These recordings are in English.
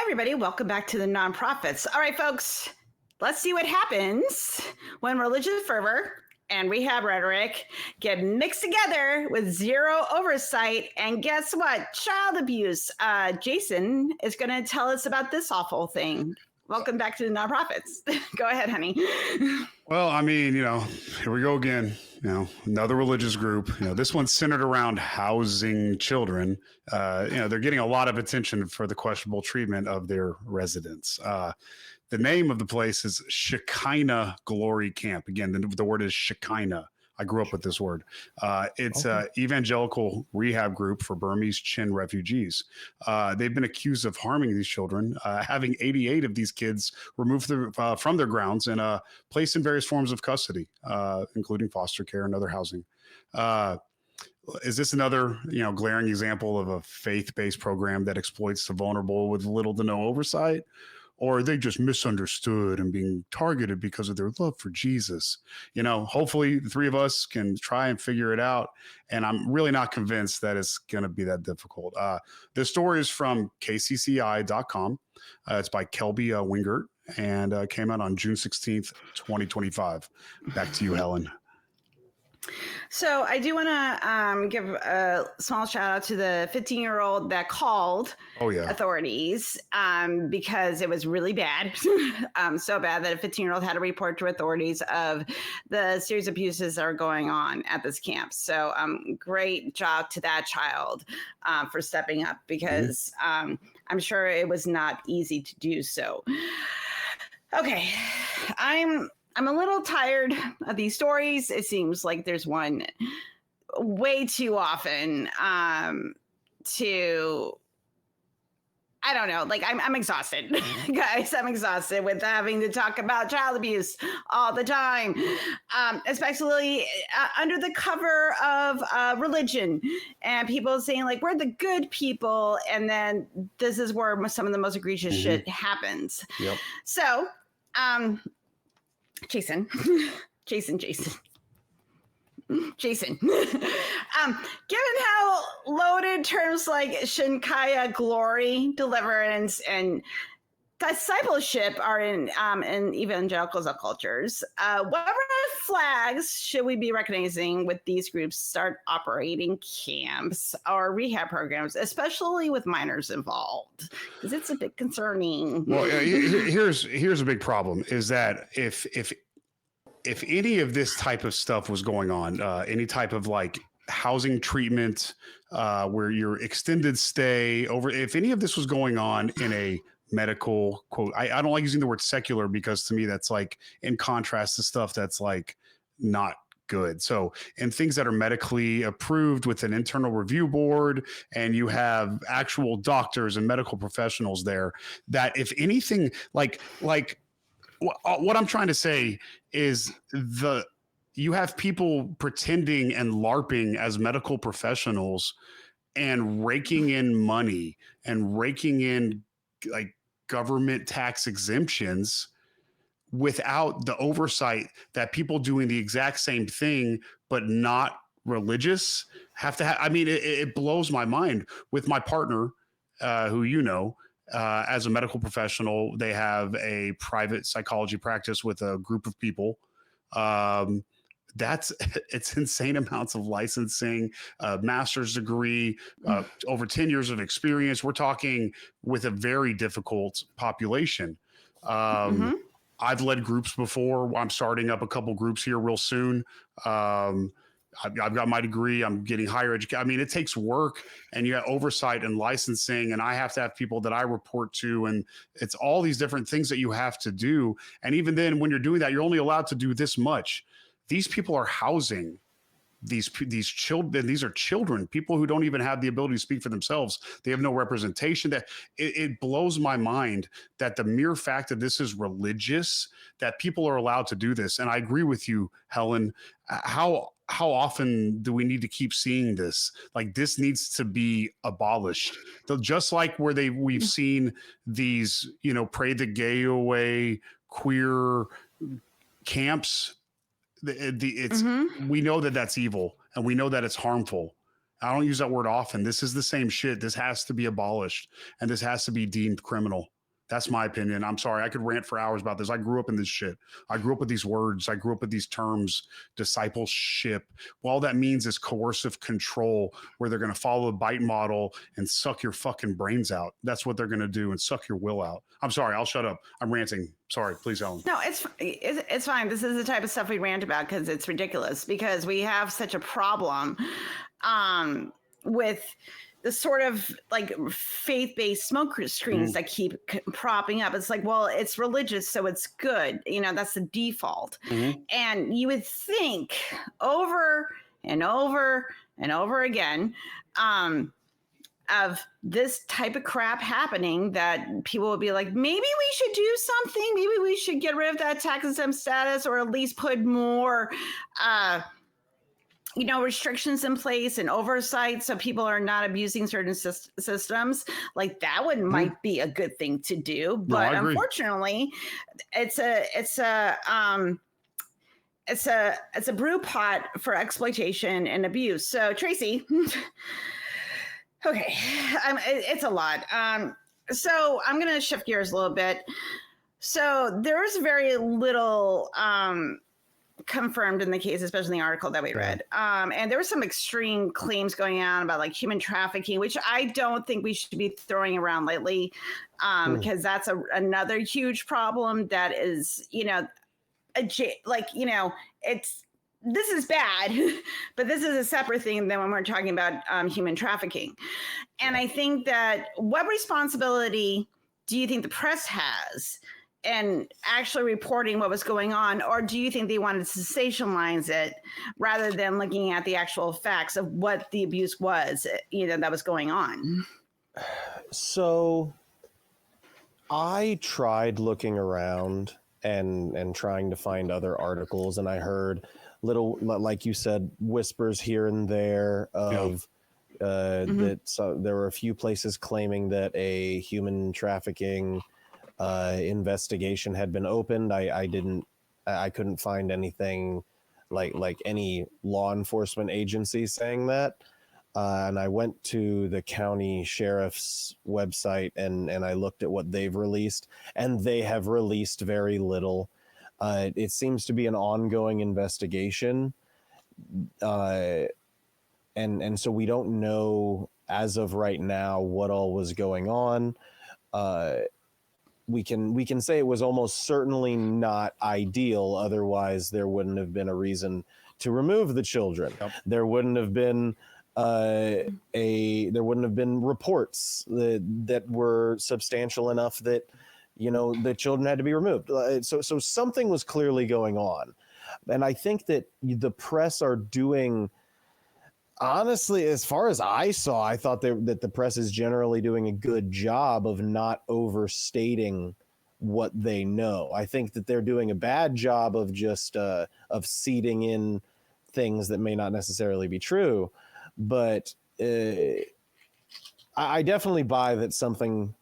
everybody. Welcome back to the Nonprofits. All right, folks, let's see what happens when religious fervor and rehab rhetoric get mixed together with zero oversight. And guess what? Child abuse. Jason is going to tell us about this awful thing. Welcome back to the Nonprofits. Go ahead, honey. Well, I mean, here we go again. Another religious group. This one's centered around housing children. They're getting a lot of attention for the questionable treatment of their residents. The name of the place is Shekinah Glory Camp. Again, the word is Shekinah. I grew up with this word. It's an evangelical rehab group for Burmese Chin refugees. They've been accused of harming these children, having 88 of these kids removed from their grounds and placed in various forms of custody, including foster care and other housing. Is this another, glaring example of a faith-based program that exploits the vulnerable with little to no oversight? Or are they just misunderstood and being targeted because of their love for Jesus? Hopefully the three of us can try and figure it out. And I'm really not convinced that it's going to be that difficult. This story is from kcci.com. It's by Kelby Wingert and came out on June 16th, 2025. Back to you, Helen. So I do want to give a small shout out to the 15-year-old that called authorities because it was really bad. So bad that a 15-year-old had to report to authorities of the serious abuses that are going on at this camp. So great job to that child for stepping up because I'm sure it was not easy to do so. Okay, I'm a little tired of these stories. It seems like there's one way too often I don't know, like I'm exhausted, guys. I'm exhausted with having to talk about child abuse all the time, especially under the cover of religion and people saying like, we're the good people. And then this is where some of the most egregious shit happens. Yep. So, Jason. Given how loaded terms like Shekinah glory, deliverance, and discipleship are in evangelical cultures, what red flags should we be recognizing with these groups start operating camps or rehab programs, especially with minors involved? Because it's a bit concerning. Well, here's a big problem is that if any of this type of stuff was going on, any type of like housing treatment, where your extended stay over, if any of this was going on in a medical quote, I don't like using the word secular because to me that's like in contrast to stuff that's like not good. So in things that are medically approved with an internal review board and you have actual doctors and medical professionals there, that if anything like what I'm trying to say is you have people pretending and LARPing as medical professionals and raking in money and raking in like government tax exemptions without the oversight that people doing the exact same thing, but not religious have to have. I mean, it blows my mind with my partner, who, as a medical professional, they have a private psychology practice with a group of people. It's insane amounts of licensing, master's degree, over 10 years of experience. We're talking with a very difficult population. I've led groups before. I'm starting up a couple groups here real soon. I've got my degree. I'm getting higher education. I mean, it takes work and you have oversight and licensing, and I have to have people that I report to, and it's all these different things that you have to do. And even then, when you're doing that, you're only allowed to do this much. These people are housing these children. These are children, people who don't even have the ability to speak for themselves. They have no representation. That it blows my mind that the mere fact that this is religious, that people are allowed to do this. And I agree with you, Helen. How often do we need to keep seeing this? Like, this needs to be abolished. Just like where we've seen these, pray the gay away, queer camps. We know that that's evil and we know that it's harmful. I don't use that word often. This is the same shit. This has to be abolished and this has to be deemed criminal. That's my opinion. I'm sorry. I could rant for hours about this. I grew up in this shit. I grew up with these words. I grew up with these terms, discipleship. Well, all that means is coercive control, where they're going to follow the bite model and suck your fucking brains out. That's what they're going to do, and suck your will out. I'm sorry. I'll shut up. I'm ranting. Sorry. Please, Helen. No, it's fine. This is the type of stuff we rant about because it's ridiculous, because we have such a problem with the sort of like faith-based smoke screens that keep propping up. It's like, well, it's religious, so it's good. You know, that's the default. And you would think over and over and over again of this type of crap happening, that people would be like, maybe we should do something. Maybe we should get rid of that tax exempt status, or at least put more restrictions in place and oversight so people are not abusing certain systems. Like that might be a good thing to do. But unfortunately, it's a brew pot for exploitation and abuse. So Tracy, okay, it's a lot. So I'm going to shift gears a little bit. So there's very little confirmed in the case, especially in the article that we read. And there were some extreme claims going on about like human trafficking, which I don't think we should be throwing around lightly, because that's another huge problem that is, this is bad, but this is a separate thing than when we're talking about human trafficking. And I think that, what responsibility do you think the press has and actually reporting what was going on? Or do you think they wanted to sensationalize it rather than looking at the actual facts of what the abuse was, that was going on? So I tried looking around and trying to find other articles, and I heard little, like you said, whispers here and there of that. So there were a few places claiming that a human trafficking investigation had been opened. I couldn't find anything like any law enforcement agency saying that. And I went to the county sheriff's website and I looked at what they've released, and they have released very little. It seems to be an ongoing investigation. And so we don't know as of right now what all was going on. We can say it was almost certainly not ideal. Otherwise, there wouldn't have been a reason to remove the children. Yep. There wouldn't have been reports that were substantial enough that the children had to be removed. So something was clearly going on, and I think that the press are doing. Honestly, as far as I saw, I thought that the press is generally doing a good job of not overstating what they know. I think that they're doing a bad job of just of seeding in things that may not necessarily be true. But I definitely buy that something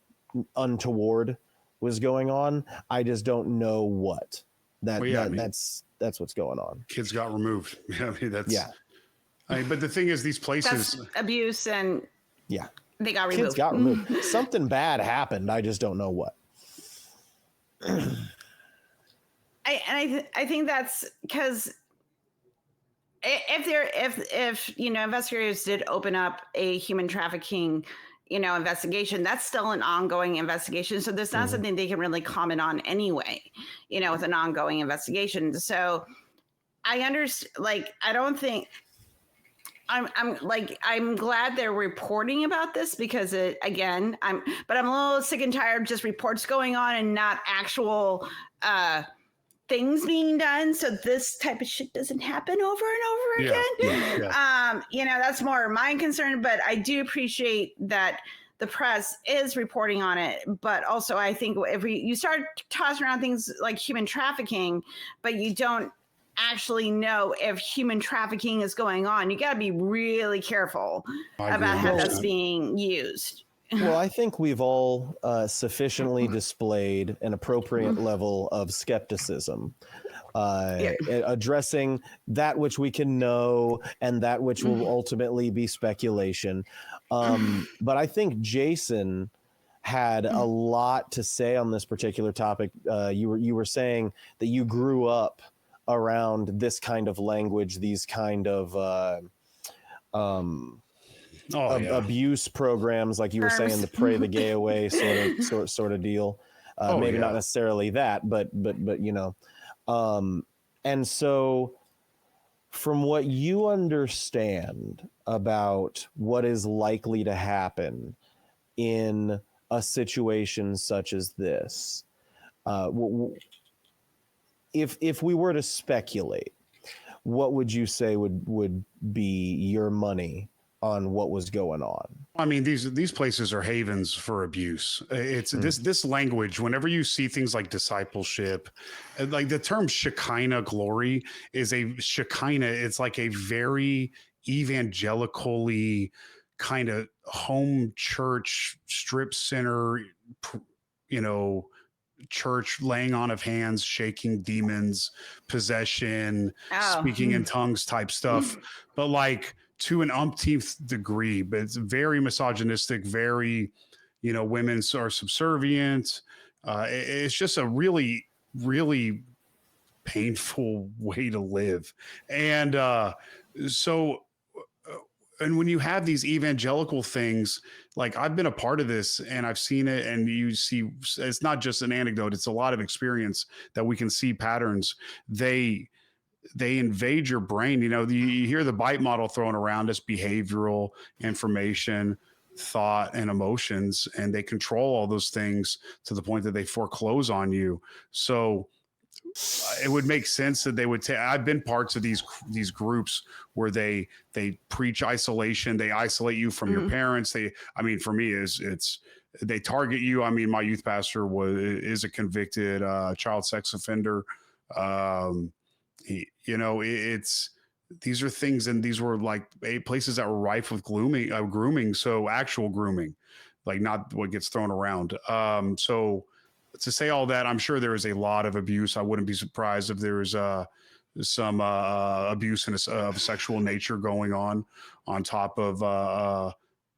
untoward was going on. I just don't know what. That's what's going on. Kids got removed. But the thing is, these places, that's abuse, and they got removed. Kids got removed. Something bad happened. I just don't know what. I think that's because if investigators did open up a human trafficking investigation, that's still an ongoing investigation. So there's not something they can really comment on anyway, with an ongoing investigation. So I understand. I don't think. I'm glad they're reporting about this, because I'm a little sick and tired of just reports going on and not actual things being done. So this type of shit doesn't happen over and over again. That's more my concern, but I do appreciate that the press is reporting on it. But also I think if you start tossing around things like human trafficking, but you don't actually know if human trafficking is going on, you got to be really careful about how that's being used. Well, I think we've all sufficiently displayed an appropriate level of skepticism, addressing that which we can know and that which will ultimately be speculation. But I think Jason had a lot to say on this particular topic. You were saying that you grew up around this kind of language, these kind of abuse programs, like you were saying, the pray the gay away sort of deal. Maybe not necessarily that, but you know, and so from what you understand about what is likely to happen in a situation such as this, if we were to speculate, what would you say would be your money on what was going on? I mean, these places are havens for abuse. It's this language. Whenever you see things like discipleship, like the term Shekinah glory is a Shekinah. It's like a very evangelically kind of home church strip center, you know, church laying on of hands, shaking demons, possession, speaking in tongues type stuff. But like, to an umpteenth degree, but it's very misogynistic, very, you know, women are subservient. It's just a really, really painful way to live. And and when you have these evangelical things, like I've been a part of this and I've seen it, and you see, it's not just an anecdote, it's a lot of experience that we can see patterns. They invade your brain. You know, you hear the BITE model thrown around as behavioral information, thought, and emotions, and they control all those things to the point that they foreclose on you. So it would make sense that they would take. I've been parts of these groups where they preach isolation. They isolate you from your parents. I mean, for me, they target you. I mean, my youth pastor is a convicted child sex offender. You know, these are things, and these were like places that were rife with grooming. So actual grooming, like not what gets thrown around. So to say all that, I'm sure there is a lot of abuse. I wouldn't be surprised if there is some abuse of sexual nature going on top of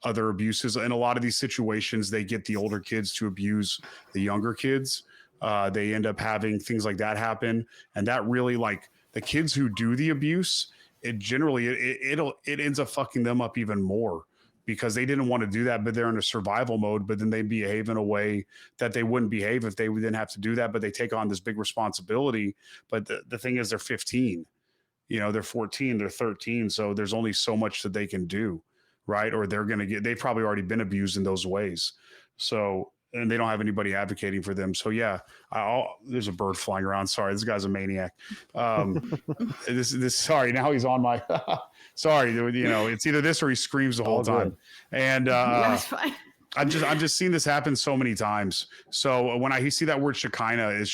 other abuses. In a lot of these situations, they get the older kids to abuse the younger kids. They end up having things like that happen, and that really, like, the kids who do the abuse, it ends up fucking them up even more, because they didn't want to do that, but they're in a survival mode. But then they behave in a way that they wouldn't behave if they didn't have to do that. But they take on this big responsibility. But the thing is, they're 15, you know, they're 14, they're 13. So there's only so much that they can do, right? Or they've probably already been abused in those ways. So, and they don't have anybody advocating for them. So yeah, there's a bird flying around. Sorry, this guy's a maniac. Sorry, now he's on my, sorry, you know, it's either this or he screams the whole time. And that's fine. I'm just seeing this happen so many times. So when I see that word Shekinah,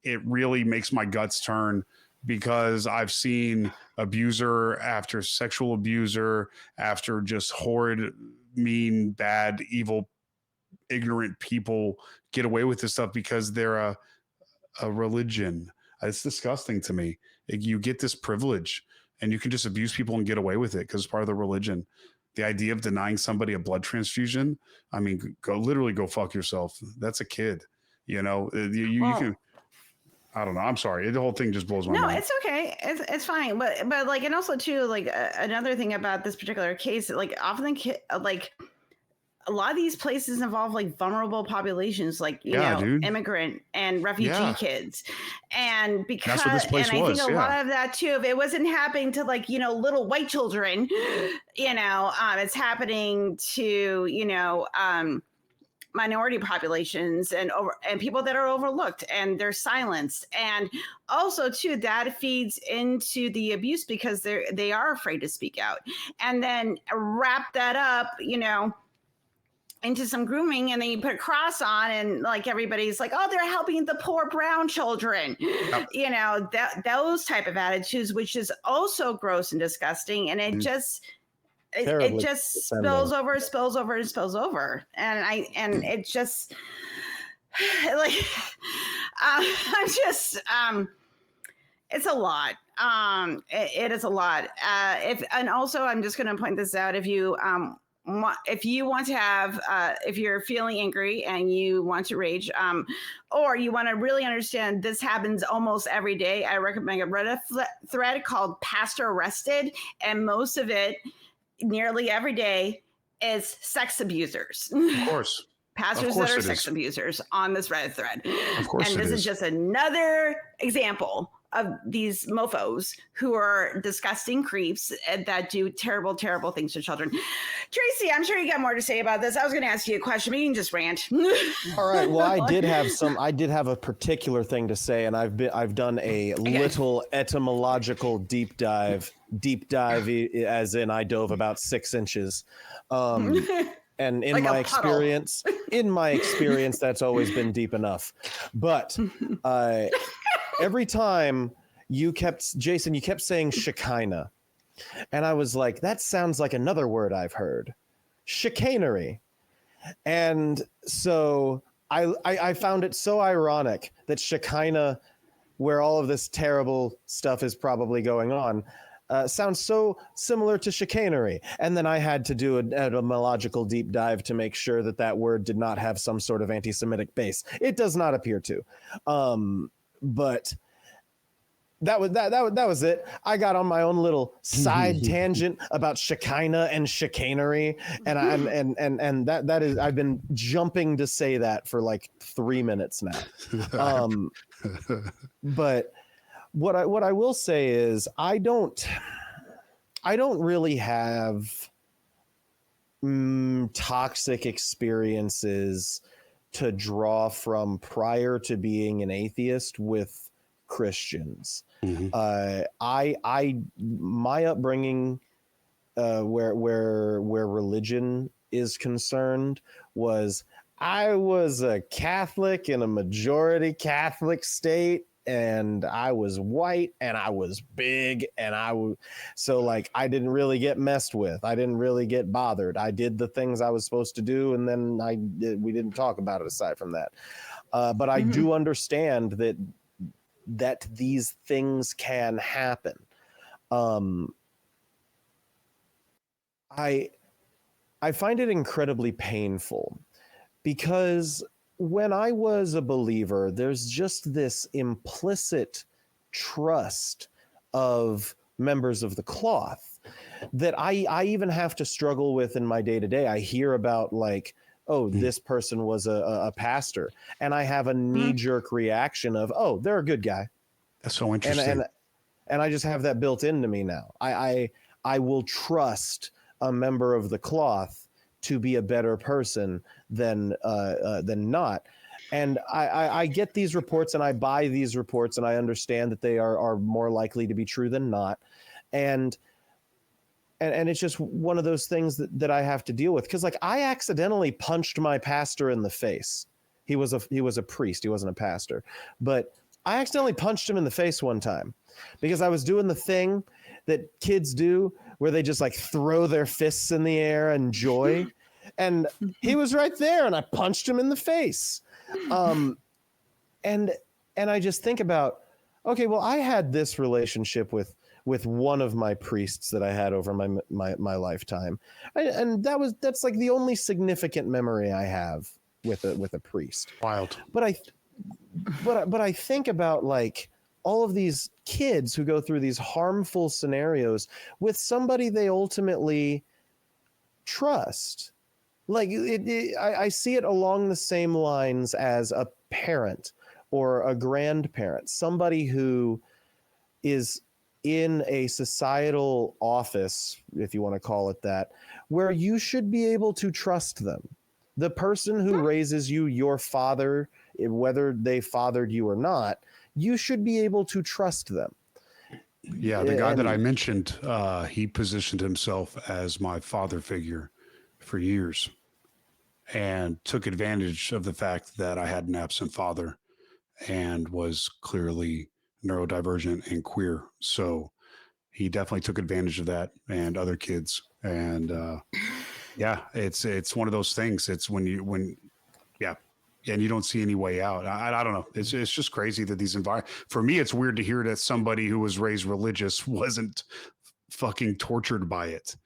it really makes my guts turn, because I've seen abuser after sexual abuser after just horrid, mean, bad, evil, ignorant people get away with this stuff because they're a religion. It's disgusting to me. You get this privilege and you can just abuse people and get away with it because it's part of the religion. The idea of denying somebody a blood transfusion, I mean, go fuck yourself. That's a kid, you know. You can. I don't know. I'm sorry. The whole thing just blows my mind. No, it's okay. It's fine. But like, and also too, like another thing about this particular case, like often like a lot of these places involve like vulnerable populations, like, you know, dude. Immigrant and refugee kids. And because, that's what this place and I was, think a lot of that too, if it wasn't happening to, like, you know, little white children, you know, it's happening to, you know, minority populations and people that are overlooked and they're silenced. And also too, that feeds into the abuse because they are afraid to speak out. And then wrap that up, you know, into some grooming, and then you put a cross on, and like everybody's like, oh, they're helping the poor brown children. Yep. You know, those type of attitudes, which is also gross and disgusting. And it just it just spills over. And it just like I'm just it's a lot. It is a lot. And also I'm just going to point this out. If you if you want to have, if you're feeling angry and you want to rage, or you want to really understand this happens almost every day, I recommend a Reddit thread called Pastor Arrested. And most of it, nearly every day, is sex abusers. Of course. Pastors that are sex abusers on this Reddit thread. Of course. And this is just another example of these mofos who are disgusting creeps that do terrible, terrible things to children. Tracy, I'm sure you got more to say about this. I was going to ask you a question, but you can just rant. All right. Well, I did have a particular thing to say, and I've done a little etymological deep dive, as in I dove about 6 inches. And in my experience, that's always been deep enough. But every time Jason, you kept saying Shekinah. And I was like, that sounds like another word I've heard. Chicanery. And so I found it so ironic that Shekinah, where all of this terrible stuff is probably going on, sounds so similar to chicanery. And then I had to do an etymological deep dive to make sure that word did not have some sort of anti-Semitic base. It does not appear to. But that was it. I got on my own little side tangent about Shekinah and chicanery, and that is, I've been jumping to say that for like 3 minutes now. But what I will say is I don't really have toxic experiences to draw from prior to being an atheist with Christians. My upbringing, where religion is concerned, was I was a Catholic in a majority Catholic state. And I was white and I was big and so like I didn't really get messed with. I didn't really get bothered. I did the things I was supposed to do, and then we didn't talk about it aside from that. But I do understand that these things can happen. I find it incredibly painful because when I was a believer, there's just this implicit trust of members of the cloth that I even have to struggle with in my day-to-day. I hear about like, oh, this person was a pastor, and I have a knee-jerk reaction of, oh, they're a good guy. That's so interesting. And I just have that built into me now. I will trust a member of the cloth to be a better person than not. And I get these reports and I buy these reports and I understand that they are more likely to be true than not. And it's just one of those things that I have to deal with. Cause like I accidentally punched my pastor in the face. He was a priest. He wasn't a pastor, but I accidentally punched him in the face one time because I was doing the thing that kids do where they just like throw their fists in the air in joy. And he was right there and I punched him in the face. And I just think about, okay, well, I had this relationship with one of my priests that I had over my lifetime. And that's like the only significant memory I have with a priest. Wild. But I think about like all of these kids who go through these harmful scenarios with somebody they ultimately trust. Like I see it along the same lines as a parent or a grandparent, somebody who is in a societal office, if you want to call it that, where you should be able to trust them. The person who raises you, your father, whether they fathered you or not, you should be able to trust them. Yeah, the guy that I mentioned, he positioned himself as my father figure for years and took advantage of the fact that I had an absent father and was clearly neurodivergent and queer. So he definitely took advantage of that and other kids. And yeah, it's one of those things. It's and you don't see any way out. I don't know. It's just crazy that these for me, it's weird to hear that somebody who was raised religious wasn't fucking tortured by it.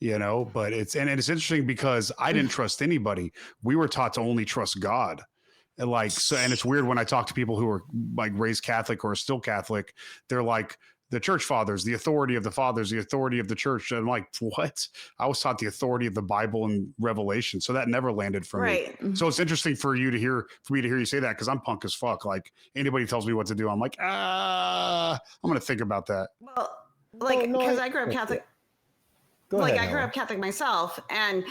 you know, but it's interesting because I didn't trust anybody. We were taught to only trust God. And like, so, and it's weird when I talk to people who are like raised Catholic or are still Catholic, they're like, the church fathers, the authority of the fathers, the authority of the church. And I'm like, what? I was taught the authority of the Bible and Revelation. So that never landed for me. So it's interesting for me to hear you say that, because I'm punk as fuck. Like, anybody tells me what to do, I'm like, I'm going to think about that. Well, like, because I grew up Catholic. I grew up Catholic myself. And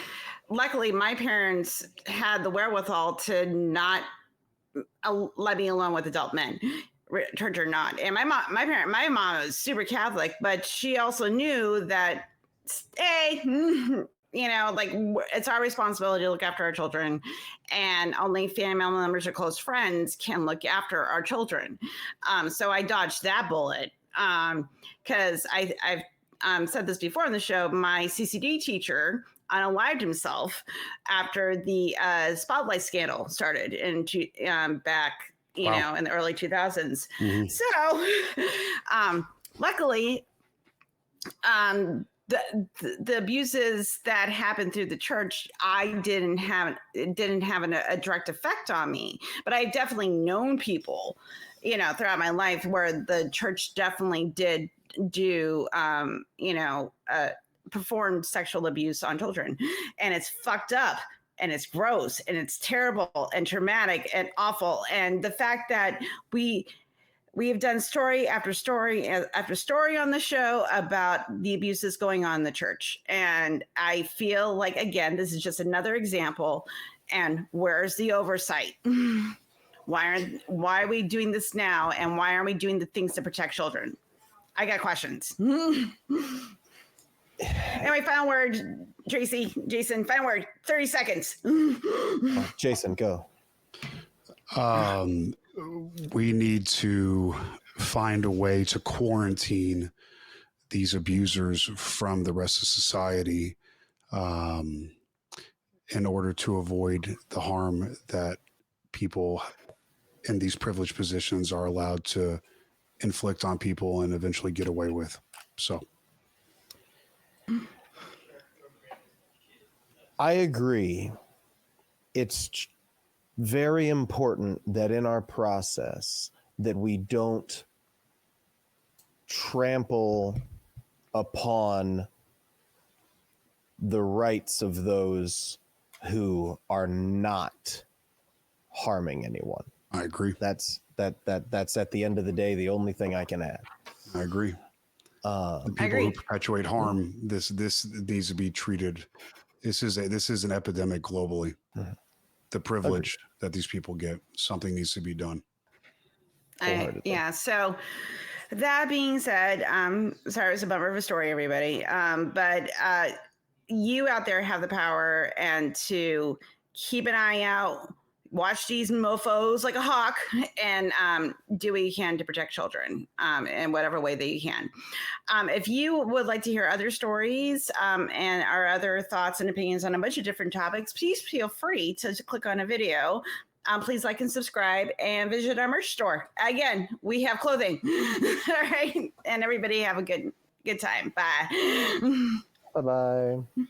luckily my parents had the wherewithal to not let me alone with adult men, church or not. And my mom was super Catholic, but she also knew that, hey, you know, like, it's our responsibility to look after our children, and only family members or close friends can look after our children. So I dodged that bullet, because I've said this before on the show. My CCD teacher unalived himself after the spotlight scandal started back, you know, in the early 2000s. Mm-hmm. So, luckily, the abuses that happened through the church, it didn't have a direct effect on me, but I've definitely known people, you know, throughout my life where the church definitely did do, performed sexual abuse on children, and it's fucked up, and it's gross, and it's terrible and traumatic and awful. And the fact that we have done story after story after story on the show about the abuses going on in the church, and I feel like, again, this is just another example. And where's the oversight? Why are we doing this now, and why aren't we doing the things to protect children? I got questions. Anyway, final word, Tracy, Jason, final word, 30 seconds. Jason, go. We need to find a way to quarantine these abusers from the rest of society, in order to avoid the harm that people in these privileged positions are allowed to inflict on people and eventually get away with. So I agree. It's very important that in our process that we don't trample upon the rights of those who are not harming anyone. I agree. That's at the end of the day the only thing I can add. I agree. The people who perpetuate harm, this needs to be treated. This is an epidemic globally. Mm-hmm. The privilege that these people get, something needs to be done. So that being said, sorry, it was a bummer of a story, everybody. But you out there have the power and to keep an eye out, watch these mofos like a hawk, and do what you can to protect children in whatever way that you can. If you would like to hear other stories and our other thoughts and opinions on a bunch of different topics, please feel free to click on a video. Please like and subscribe and visit our merch store. Again, we have clothing. All right. And everybody have a good time. Bye. Bye-bye.